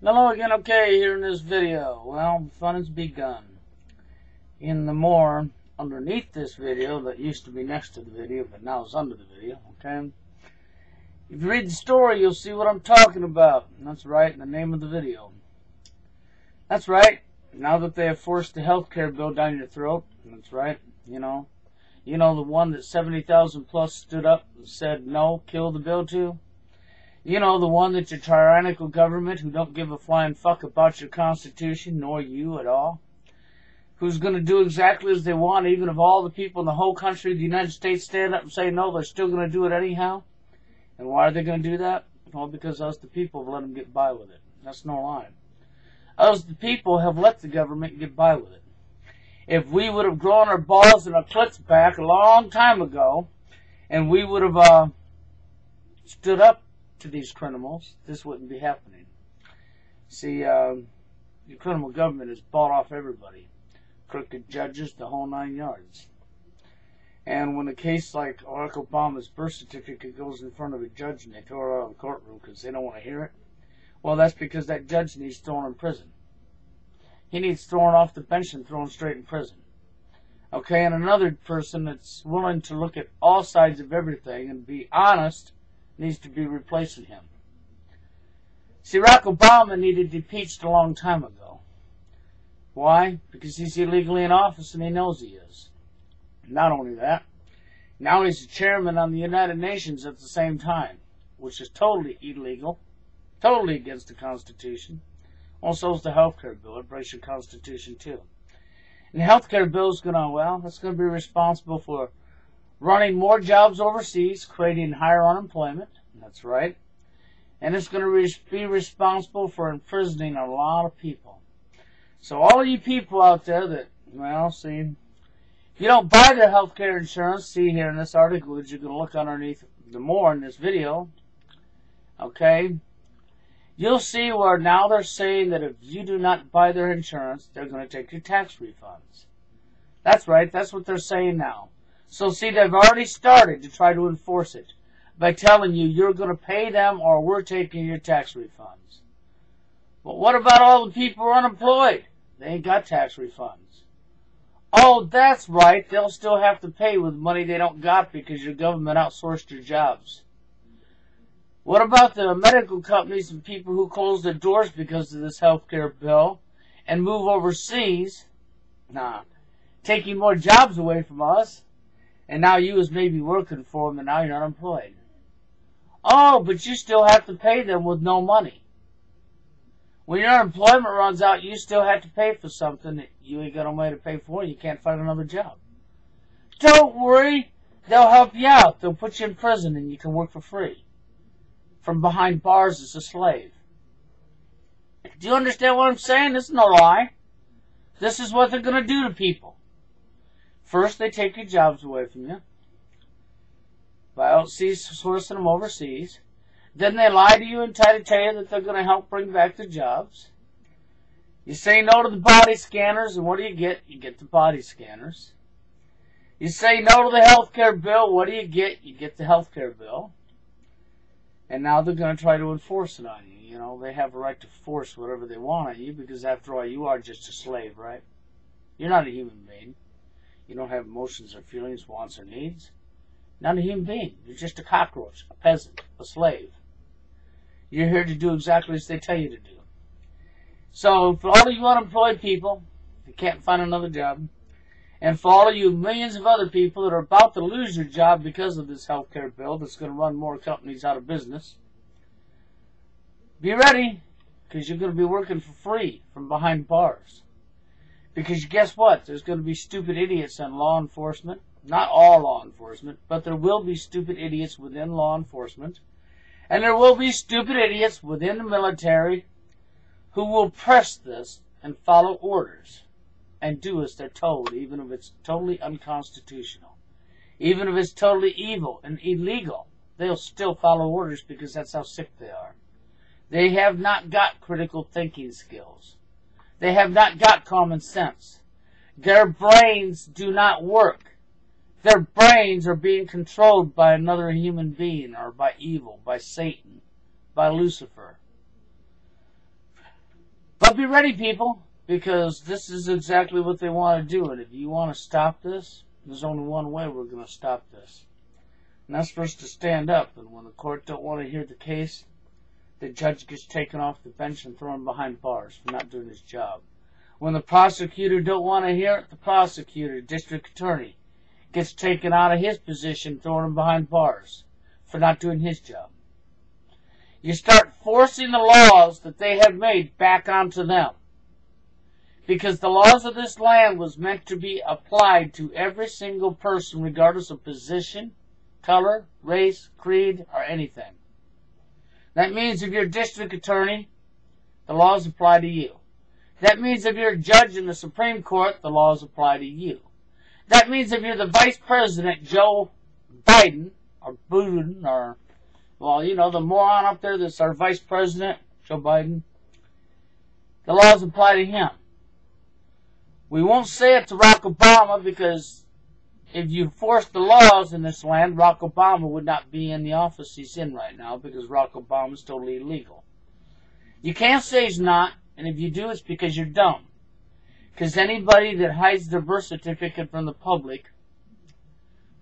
Hello again, okay, here in this video. Well, the fun has begun. In the more underneath this video that used to be next to the video, but now is under the video, okay? If you read the story, you'll see what I'm talking about. And that's right, in the name of the video. That's right, now that they have forced the health care bill down your throat, that's right, you know the one that 70,000 plus stood up and said no, kill the bill to? You know, the one that your tyrannical government, who don't give a flying fuck about your Constitution, nor you at all, who's going to do exactly as they want, even if all the people in the whole country of the United States stand up and say no, they're still going to do it anyhow. And why are they going to do that? Well, because us, the people, have let them get by with it. That's no lie. Us, the people, have let the government get by with it. If we would have grown our balls and our clits back a long time ago, and we would have stood up to these criminals, this wouldn't be happening. See, the criminal government has bought off everybody. Crooked judges, the whole 9 yards. And when a case like Barack Obama's birth certificate goes in front of a judge and they throw it out of the courtroom because they don't want to hear it, well, that's because that judge needs thrown in prison. He needs thrown off the bench and thrown straight in prison. Okay, and another person that's willing to look at all sides of everything and be honest needs to be replacing him. See, Barack Obama needed to be impeached a long time ago. Why? Because he's illegally in office and he knows he is. Not only that, now he's the chairman on the United Nations at the same time, which is totally illegal, totally against the Constitution. Also, is the health care bill. It breaks your Constitution too. And the health care bill is going to, well, that's going to be responsible for running more jobs overseas, creating higher unemployment. That's right. And it's going to be responsible for imprisoning a lot of people. So all of you people out there that, well, see, if you don't buy the health care insurance, see here in this article that you're going to look underneath the more in this video, okay, you'll see where now they're saying that if you do not buy their insurance, they're going to take your tax refunds. That's right. That's what they're saying now. So see, they've already started to try to enforce it by telling you you're going to pay them or we're taking your tax refunds. But what about all the people who are unemployed? They ain't got tax refunds. Oh, that's right. They'll still have to pay with money they don't got because your government outsourced your jobs. What about the medical companies and people who close their doors because of this health care bill and move overseas? Nah, taking more jobs away from us. And now you was maybe working for them and now you're unemployed. Oh, but you still have to pay them with no money. When your unemployment runs out, you still have to pay for something that you ain't got no money to pay for. You can't find another job. Don't worry. They'll help you out. They'll put you in prison and you can work for free. From behind bars as a slave. Do you understand what I'm saying? This is no lie. This is what they're going to do to people. First, they take your jobs away from you by sourcing them overseas. Then they lie to you and try to tell you that they're going to help bring back the jobs. You say no to the body scanners, and what do you get? You get the body scanners. You say no to the health care bill, what do you get? You get the health care bill. And now they're going to try to enforce it on you. You know, they have a right to force whatever they want on you because, after all, you are just a slave, right? You're not a human being. You don't have emotions or feelings, wants or needs. Not a human being. You're just a cockroach, a peasant, a slave. You're here to do exactly as they tell you to do. So, for all of you unemployed people that can't find another job, and for all of you millions of other people that are about to lose your job because of this health care bill that's going to run more companies out of business, be ready, because you're going to be working for free from behind bars. Because guess what? There's going to be stupid idiots in law enforcement. Not all law enforcement, but there will be stupid idiots within law enforcement. And there will be stupid idiots within the military who will press this and follow orders and do as they're told, even if it's totally unconstitutional. Even if it's totally evil and illegal, they'll still follow orders because that's how sick they are. They have not got critical thinking skills. They have not got common sense. Their brains do not work. Their brains are being controlled by another human being or by evil, by Satan, by Lucifer. But be ready, people, because this is exactly what they want to do. And if you want to stop this, there's only one way we're going to stop this. And that's for us to stand up. And when the court don't want to hear the case, the judge gets taken off the bench and thrown behind bars for not doing his job. When the prosecutor don't want to hear it, the prosecutor, district attorney, gets taken out of his position, thrown him behind bars for not doing his job. You start forcing the laws that they have made back onto them. Because the laws of this land was meant to be applied to every single person, regardless of position, color, race, creed, or anything. That means if you're a district attorney, the laws apply to you. That means if you're a judge in the Supreme Court, the laws apply to you. That means if you're the Vice President, Joe Biden, or Biden, or, well, you know, the moron up there that's our Vice President, Joe Biden, the laws apply to him. We won't say it to Barack Obama because if you force the laws in this land, Barack Obama would not be in the office he's in right now because Barack Obama is totally illegal. You can't say he's not, and if you do, it's because you're dumb. Because anybody that hides their birth certificate from the public,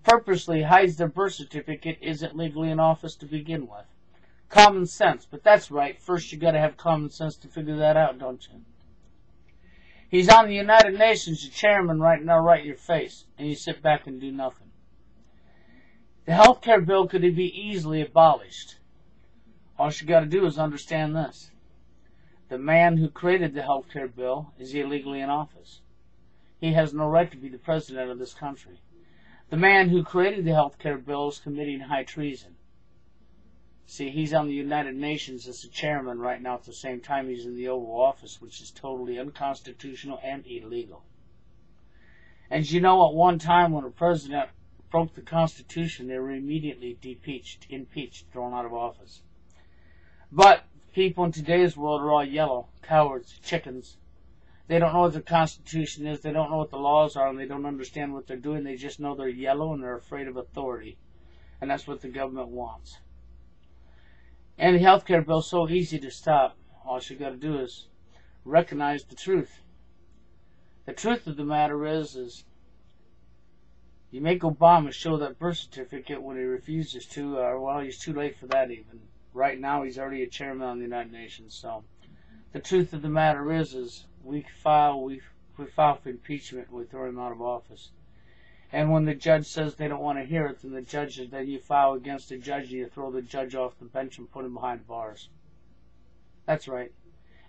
purposely hides their birth certificate, isn't legally in office to begin with. Common sense, but that's right. First you got to have common sense to figure that out, don't you? He's on the United Nations, the chairman right now, right in your face, and you sit back and do nothing. The health care bill could be easily abolished. All you got to do is understand this. The man who created the health care bill is illegally in office. He has no right to be the president of this country. The man who created the health care bill is committing high treason. See, he's on the United Nations as the chairman right now at the same time he's in the Oval Office, which is totally unconstitutional and illegal. And you know, at one time when a president broke the Constitution, they were immediately impeached, thrown out of office. But people in today's world are all yellow, cowards, chickens. They don't know what the Constitution is, they don't know what the laws are, and they don't understand what they're doing. They just know they're yellow and they're afraid of authority. And that's what the government wants. And the health care bill is so easy to stop. All you got to do is recognize the truth. The truth of the matter is you make Obama show that birth certificate when he refuses to, well, he's too late for that even. Right now, he's already a chairman of the United Nations. So the truth of the matter is we file for impeachment and we throw him out of office. And when the judge says they don't want to hear it, then you file against the judge and you throw the judge off the bench and put him behind bars. That's right.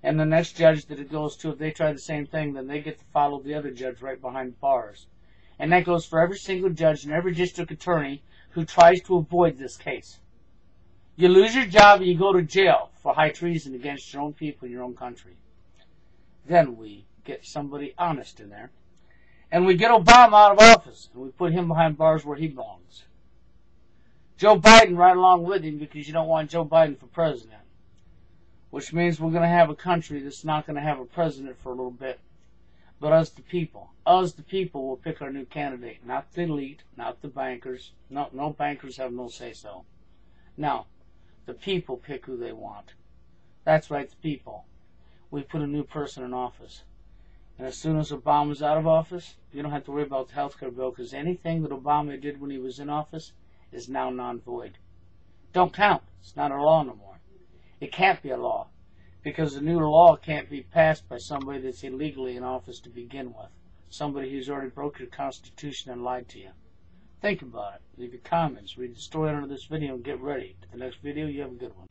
And the next judge that it goes to, if they try the same thing, then they get to follow the other judge right behind bars. And that goes for every single judge and every district attorney who tries to avoid this case. You lose your job and you go to jail for high treason against your own people, your own country. Then we get somebody honest in there. And we get Obama out of office, and we put him behind bars where he belongs. Joe Biden right along with him, because you don't want Joe Biden for president. Which means we're going to have a country that's not going to have a president for a little bit. But us the people will pick our new candidate. Not the elite, not the bankers. No bankers have no say-so. No, the people pick who they want. That's right, the people. We put a new person in office. And as soon as Obama's out of office, you don't have to worry about the health care bill, because anything that Obama did when he was in office is now non-void. Don't count. It's not a law no more. It can't be a law, because the new law can't be passed by somebody that's illegally in office to begin with. Somebody who's already broke your Constitution and lied to you. Think about it. Leave your comments. Read the story under this video and get ready. To the next video, you have a good one.